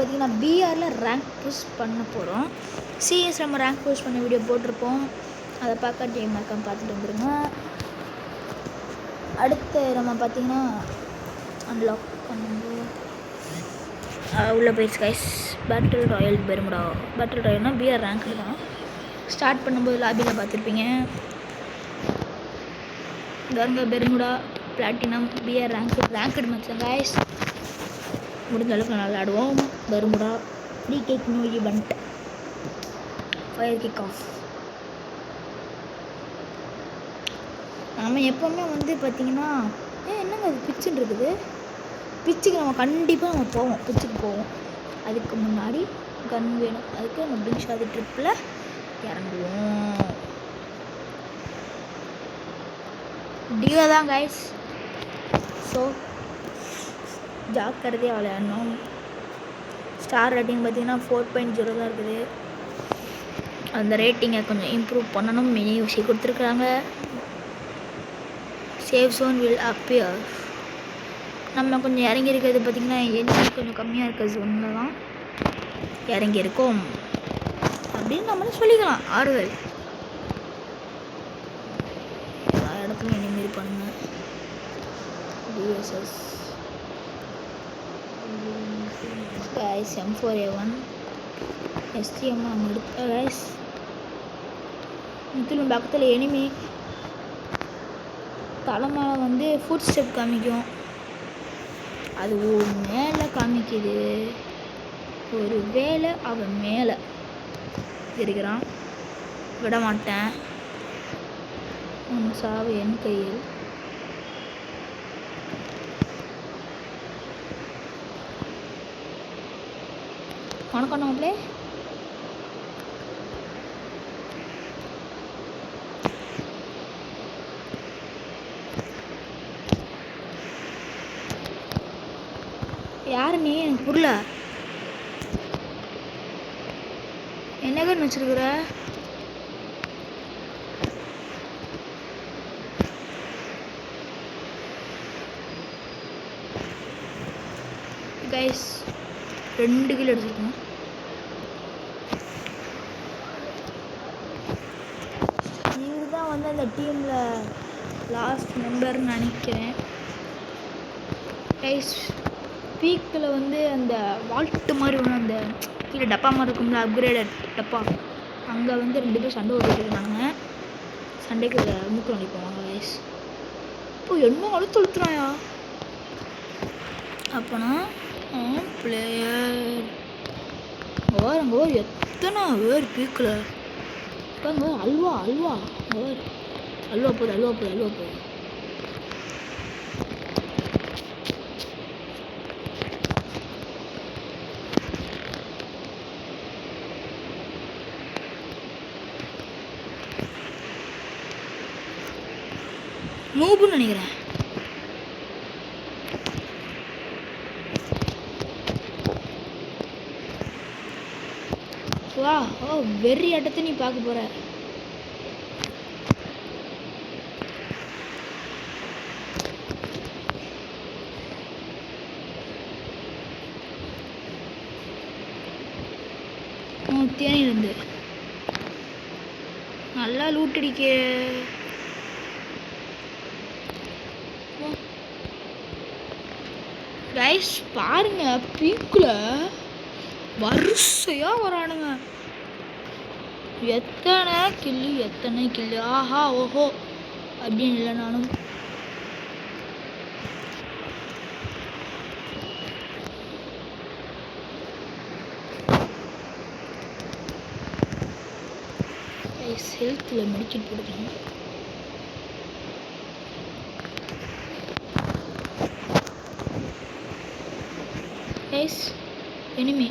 பார்த்திங்கன்னா பிஆரில் rank push பண்ண போகிறோம். சிஎஸ் நம்ம ரேங்க் புஷ் பண்ண வீடியோ போட்டிருப்போம். அதை பார்க்க டைம் மறக்காம பார்த்துட்டு வந்துடுங்க. அடுத்து நம்ம பார்த்திங்கன்னா அன்லாக் பண்ணும்போது உள்ளே போயிடுச்சு guys. Battle royal Bermuda. Battle ராயல்னால் பிஆர் ரேங்க்கில் தான். ஸ்டார்ட் பண்ணும்போது லாபியில் பார்த்துருப்பீங்க. கங்க Bermuda platinum BR ranked match guys. முடிஞ்ச அளவுக்கு நல்லா விளாடுவோம். Bermuda free cake new event fire kick off. நம்ம எப்போவுமே வந்து பார்த்திங்கன்னா என்னங்க அது பிச்சுன்னு இருக்குது. பிச்சுக்கு நம்ம கண்டிப்பாக நம்ம போவோம், பிச்சுக்கு போவோம். அதுக்கு முன்னாடி கன் வேணும். அதுக்கு நம்ம பிங்க் ஷாட் ட்ரிப்பில் இறங்குவோம். டியோ தான் கைஸ். ஸோ ஜாக்கிரதையாக விளையாடணும். ஸ்டார் ரேட்டிங் பார்த்திங்கன்னா 4.0 தான் இருக்குது. அந்த ரேட்டிங்கை கொஞ்சம் இம்ப்ரூவ் பண்ணணும். மினி விஷயம் கொடுத்துருக்குறாங்க. Save zone will appear. நம்ம கொஞ்சம் இறங்கியிருக்கிறது பார்த்திங்கன்னா எண்ணி கொஞ்சம் கம்மியாக இருக்க ஜோனில் தான் இறங்கியிருக்கோம் அப்படின்னு நம்மளும் சொல்லிக்கலாம். ஆறுதல் எல்லா இடத்துலையும் எனிமி இருப்பானுங்க. டிஎஸ்எஸ் கைஸ் M4A1 STM நம்ம எடுத்த கைஸ். முற்றிலும் பக்கத்தில் எனிமி. தலைமையில வந்து ஃபுட் ஸ்டெப் காமிக்கும். அது மேலே காமிக்குது. ஒரு வேளை அவன் மேலே இருக்கிறான். விட மாட்டேன். உன் சாவு என் கையில். வணக்கம் நம்மளே. யாரு நீ? எனக்கு புரியல. என்ன கண்ணு வச்சிருக்கிற? கைஸ் 2 கிலோ எடுத்துருக்கோம். நீங்கள் தான் வந்து அந்த டீமில் லாஸ்ட் மெம்பர்னு நினைக்கிறேன் கைஸ். பீக்கில் வந்து அந்த வால்ட்டு மாதிரி ஒன்று, அந்த கீழே டப்பா மாதிரி இருக்கும்ல, அப்கிரேடட் டப்பா, அங்கே வந்து 2 பேர் சண்டை ஓடிட்டு இருந்தாங்க. சண்டைக்கு மூக்கில் அடிப்போம் கைஸ். இப்போ என்ன அழுத்துறாயா? அப்போனா பிளேயர் அங்கே ஒரு எத்தனை பேர் பீக்கில் அங்கே அல்வா அல்வா அல்வா போகுது அல்வா போகுது அல்வா போகுது. நூபுன்னு நினைக்கிறேன். வா ஓ வெறி ஆட்டத்தை நீ பார்க்க போற. தேனியிலேருந்து நல்லா லூட்டடிக்க. கைஸ் பாருங்க, பீக்குல வரிசையாக வரானுங்க. எத்தனை கில்லு. ஆஹா ஓஹோ அப்படின்னு இல்லை. நானும் ஹெல்த்தில் மெடிக்கெட் போட்டுக்கணும். கைஸ் எனிமி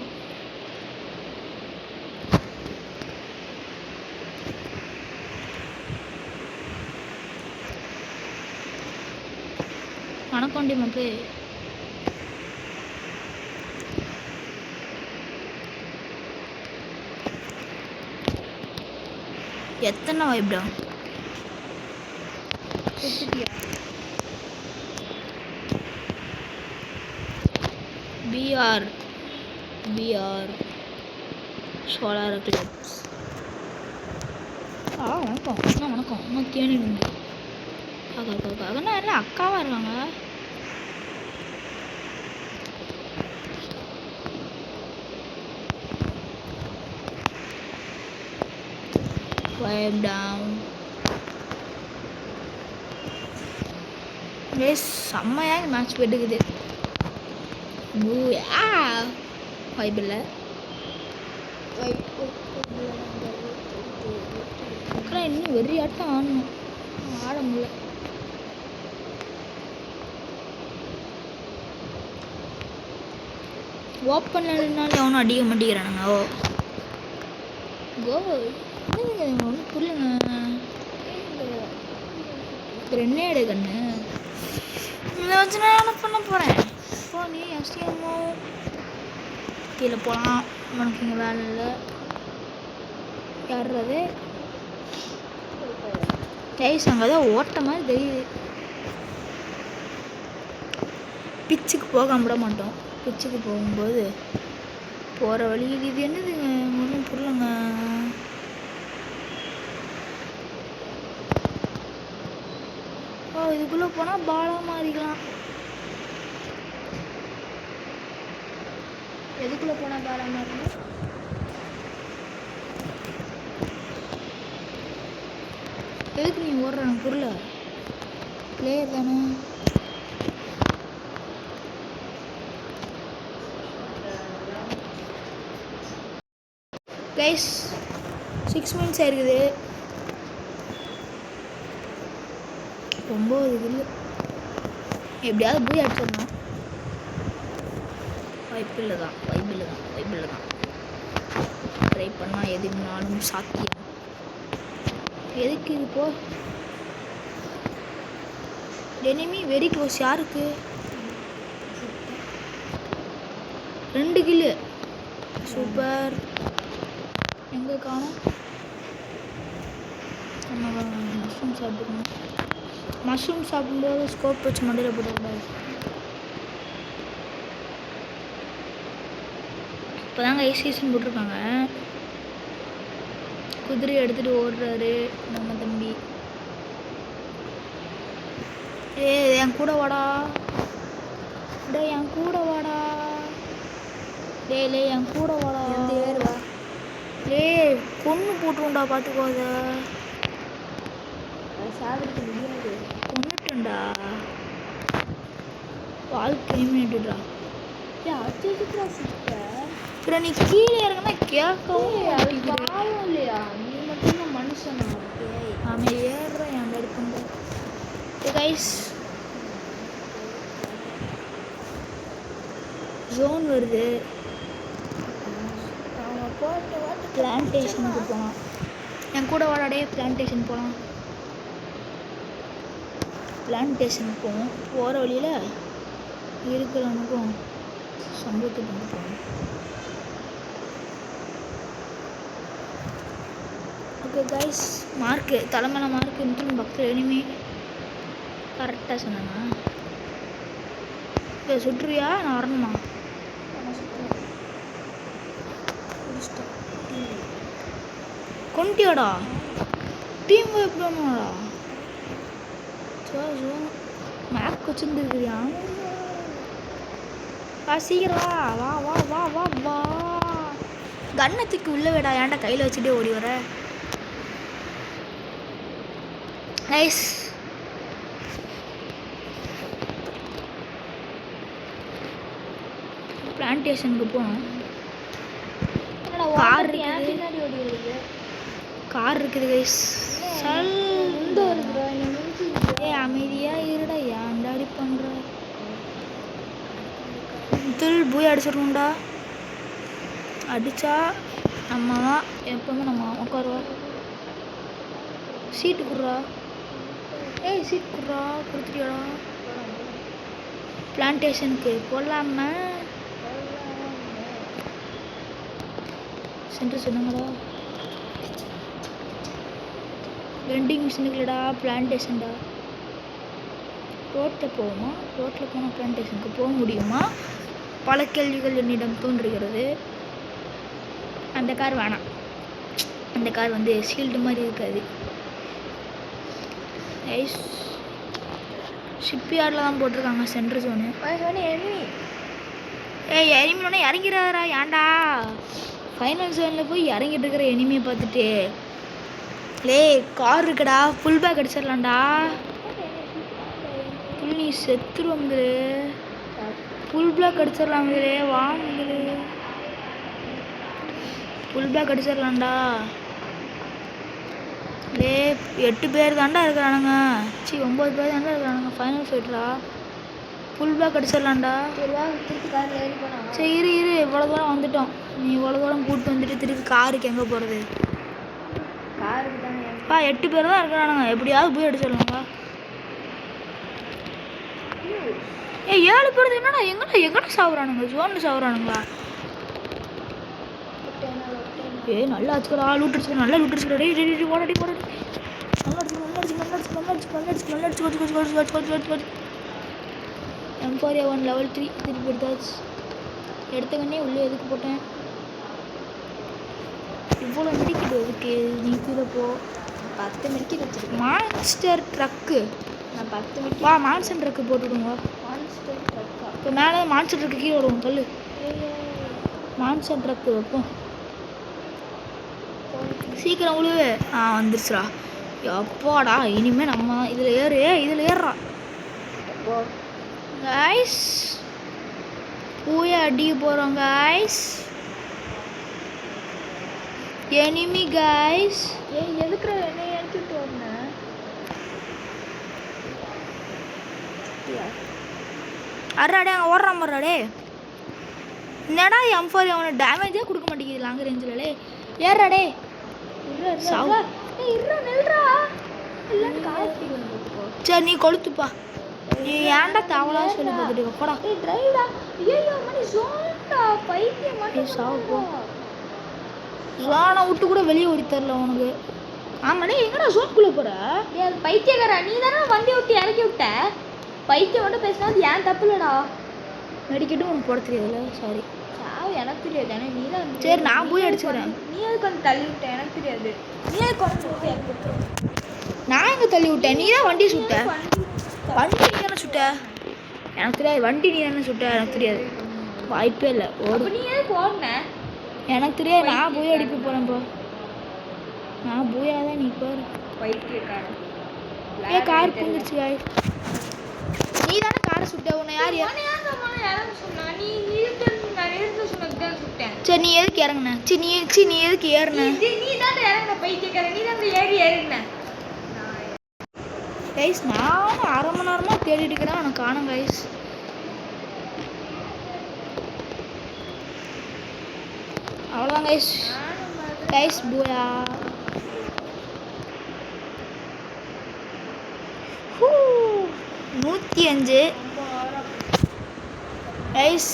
வணக்கம்டி மக்களே. எத்தனை வைப்டா பிஆர் பிஆர் சோலார் கிளப்ஸ். வணக்கம் வணக்கம். இன்னும் தேனிடுங்க அதெல்லாம் எல்லாம் அக்காவாக இருக்காங்க. செம்மையாக மேட்ச் போட்டுக்குது. வாய்ப்பில்லை. இன்னும் வெறியாட்டம் ஆடணும், ஆட முடியல. ஓப்பனில் நின்னாலும் எவனும் அடிக்க மாட்டேங்கிறானுங்க. ஒன்றும் புரியலங்க. கிரெனேடு கண்ணு இதை வச்சு நான் என்ன பண்ண போகிறேன்? இப்போ நீ அசியமோ கீழே போகலாம். உனக்கு இங்கே வேலை இல்லை. யாருறது கைஸ்? அங்கே தான் ஓட்ட மாதிரி தெரியுது. பிச்சுக்கு போக விட மாட்டோம். பிச்சுக்கு போகும்போது போகிற வழி இது என்னதுங்க? ஒன்றும் புரியலங்க. இதுக்குள்ளே போனால் பாலாக மாறிக்கலாம். எதுக்குள்ளே போனால் பாலாக மாறணும்? எதுக்கு நீ ஓடுற? எனக்கு புரியல. பிளேயர் தானே. கைஸ் 6 மினிட்ஸ் ஆயிருக்குது. 9 இல்லை. எப்படியாவது போய் அடிச்சிடணும். வாய்ப்பில்லை தான். ட்ரை பண்ணால் எதுனாலும் சாத்தியம். எதுக்கு இது போ? Enemy very close. யாருக்கு? 2 கில்லு. சூப்பர். எங்கே காணும்? மஷ்ரூம் சாப்பிடணும். மஷ்ரூம் சாப்பிடும்போது ஸ்கோப் வச்சு மண்டையில் போட்டுக்கூடாது. இப்போ தாங்க சீசன் போட்டிருக்காங்க. குதிரை எடுத்துகிட்டு ஓடுறாரு நம்ம தம்பி. என் கூட வாடா. என் கூட வாடா. என் கூட வாடா. கொன்று போட்டுருண்டா. பார்த்துக்கோ. அதை சாப்பிட்டு முடியாது. கொண்டுட்டா. வாழ்க்கை நின்றுடுறா. நீ கீழே இறங்கினா கேட்கவும் பாவம் இல்லையா? நீ மட்டும்தான் மனுஷனா? அவன் ஏறுறான் என் எடுக்கும். கைஸ் ஜோன் வருது. பிளான்டேஷனுக்கு போகலாம். என் கூட வாடாடே. பிளான்டேஷன் போகலாம். பிளான்டேஷனுக்கு போவோம். போகிற வழியில் இருக்கிறவனுக்கும் சம்பவத்தை கொண்டு போகணும். ஓகே கைஸ், மார்க்கு தலைமையில மார்க்கு இன்னும் பக்கத்தில் எனிமி. கரெக்டாக சொன்னேண்ணா. இதை சுற்றுவியா? நான் வரணுமா? கொண்டியாடா. டீம் எப்படி ஒன்றுடா? மேக் வச்சுருந்துருக்குறியா? சீக்கிரம் வா வா வா வா வா. கன்னத்துக்கு உள்ள வேடா. ஏன்டா கையில் வச்சுட்டே ஓடி வர? நைஸ். பிளான்டேஷனுக்கு போகணும். கார் இருக்குது. கார் இருக்குது கைஸ். அமைதியாக இருடா. ஏன்டா அடி பண்ணுற? போய் அடிச்சிடணும்டா. அடித்தா நம்ம தான் எப்போவுமே நம்ம உட்காருவா. சீட்டு குடுறா. சீட் குடுறா. கொடுத்துட்டியாடா? பிளான்டேஷனுக்கு போடலாமா? சென்டர் சொன்னாங்கடா. வெண்டிங் மிஷினுக்கு இல்லைடா, பிளான்டேஷன்டா. ரோட்டில் போவோமா? ரோட்டில் போனால் பிளான்டேஷனுக்கு போக முடியுமா? பல கேள்விகள் என்னிடம் தோன்றுகிறது. அந்த கார் வேணாம். அந்த கார் வந்து ஷீல்டு மாதிரி இருக்காது. ஐஸ் ஷிப்யார்டில் தான் போட்டிருக்காங்க சென்ட்ரு ஜோனு. ஏய் எனிமினோடனே இறங்கிறாரா? ஏன்டா ஃபைனல் ஜோனில் போய் இறங்கிட்டு இருக்கிற எனிமியை பார்த்துட்டு லே கார் இருக்குடா, ஃபுல் பேக் அடிச்சிடலாம்டா. புல் நீ செத்துருவங்களே, ஃபுல் பேக் அடிச்சிடலாங்களே, வாங்களே ஃபுல் பேக் அடிச்சிடலாம்டா. லே 8 பேர் தாண்டா இருக்கிறானுங்க, 9 பேர் தாண்டா இருக்கிறானுங்க. ஃபைனல் ஃபைட்ரா, ஃபுல் பேக் அடிச்சிடலாம்டா. சரி இரு இவ்வளோ தூரம் வந்துட்டோம். நீ இவ்வளோ தூரம் கூப்பிட்டு வந்துட்டு திருப்பி காருக்கு எங்கே போகிறது? காருக்கு தானேப்பா 8 பேர் தான் இருக்கிறானுங்க, எப்படியாவது போய் அடிச்சிடலாம்ப்பா. ஏ 7 பேர் என்னடா எங்கடா சாவுறானுங்க? ஜோனில் சாவுறானுங்களா? ஏ நல்லா அடிச்சுக்கடா, லூட் அடிச்சுக்கடா, நல்லா லூட் அடிச்சுக்கடா. டேய் போராடி நல்லா அடிச்சு M4A1 level 3 திருப்பி எடுத்தாச்சு. எடுத்தவொடனே உள்ளே எதுக்கு போட்டேன்? இவ்வளோ மெடிக்கிட்டு எதுக்கு? நீ கீழே போ. 10 மெடிக்கிட்டு வச்சுருக்கேன். மான்ஸ்டர் ட்ரக்கு நான் 10 மெடிக்கி. வா மான்ஸ்டர் ட்ரக்கு போட்டுவிடுங்க. மான்ஸ்டர் ட்ரக்கா? இப்போ மேலே மான்ஸ்டர் ட்ரக்கு கீழே வருவோம். கல் மான்ஸ்டர் ட்ரக்கு வைப்போம். சீக்கிரம் உழுவு. வந்துருச்சுடா. எப்பாடா இனிமேல் நம்ம இதில் ஏறுறா கைஸ். போய் அடிக்க போகிறோம் கைஸ். Enemy guys. ஏன் எதுக்குற என்ன எடுத்துட்டு வந்தேன்? அறாடே அங்கே ஓடுறான் போடுறாடே. என்னடா M4 அவனை டேமேஜே கொடுக்க மாட்டேங்குது லாங் ரேஞ்சில். ஏறாடே சரி நீ கொளுத்துப்பா. நீ ஏன்டா தவளா சொல்லி பார்த்துட்டு போடா. ஜோனை விட்டு கூட வெளியே ஓடி தரல உனக்கு. ஆமாண்ணே எங்கடா ஜோனுக்குள்ளே போகிற? பைத்தியக்காரா நீ தானே வண்டி விட்டு இறக்கி விட்ட. பைத்தியம் மட்டும் பேசினா அது ஏன் தப்பு இல்லைடா. மெடிக்கெட்டும் உனக்கு போட தெரியாதுல்ல, சாரி. எனக்கு தெரியாது. ஆனால் நீ தான். சரி நான் போய் அடிச்சுக்கிறேன். நீ எதுக்கு வந்து தள்ளி விட்ட? எனக்கு தெரியாது. நீ எதுக்கு வந்து நான் எங்கே தள்ளி விட்டேன்? நீ தான் வண்டியை சுட்ட. வண்டி நீ தானே சுட்ட? எனக்கு தெரியாது. வண்டி நீ தானே சுட்ட? எனக்கு தெரியாது. வாய்ப்பே இல்லை. ஓடு. நீ எதுக்கு ஓடுன? எனக்கு தெரியாது. நான் போய் அடிக்க போகிறேன்ப்பா. நான் போயாதான் நீ பாரு. பைத்தியக்காரன். கார் புந்துருச்சு காய். நீ தானே காரை சுட்ட. உன்னை யார் சொன்னா? நீ சொன்னதுதான் சுட்டேன். சரி நீ எதுக்கு இறங்குன? நீ எதுக்கு ஏறுன? நீ தானே இறங்குன பைத்தியக்காரன். நீ தான் ஏறின கைஸ். நானும் அரை மணி நேரமாக தேடிட்டு இருக்கிறேன், எனக்கு காணும் கைஸ். அவ்வளோதான் கைஸ் பூயா. 105 கைஸ்.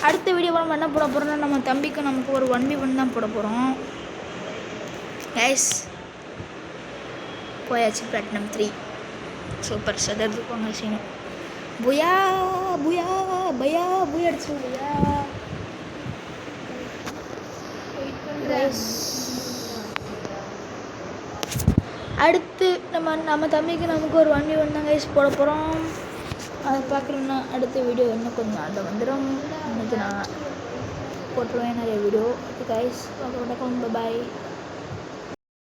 அடுத்த வீடியோ நம்ம என்ன போட போகிறோம்னா, நம்ம தம்பிக்கு நமக்கு ஒரு 1v1 தான் போட போகிறோம் கைஸ். போயாச்சு பிளாட்டினம் 3 சூப்பர் சதர்து போங்க சீனு. புயா புயா பயா புயா அடிச்சு புயா கைஸ். அடுத்து நம்ம தம்பிக்கு நமக்கு ஒரு 1v1 தான் கைஸ் போட போகிறோம். அதை பார்க்கணுன்னா அடுத்த வீடியோ இன்னும் கொஞ்சம் நாளில் வந்துடும். இன்றைக்கி நான் போட்டுருவேன் நிறைய வீடியோ. Guys bye.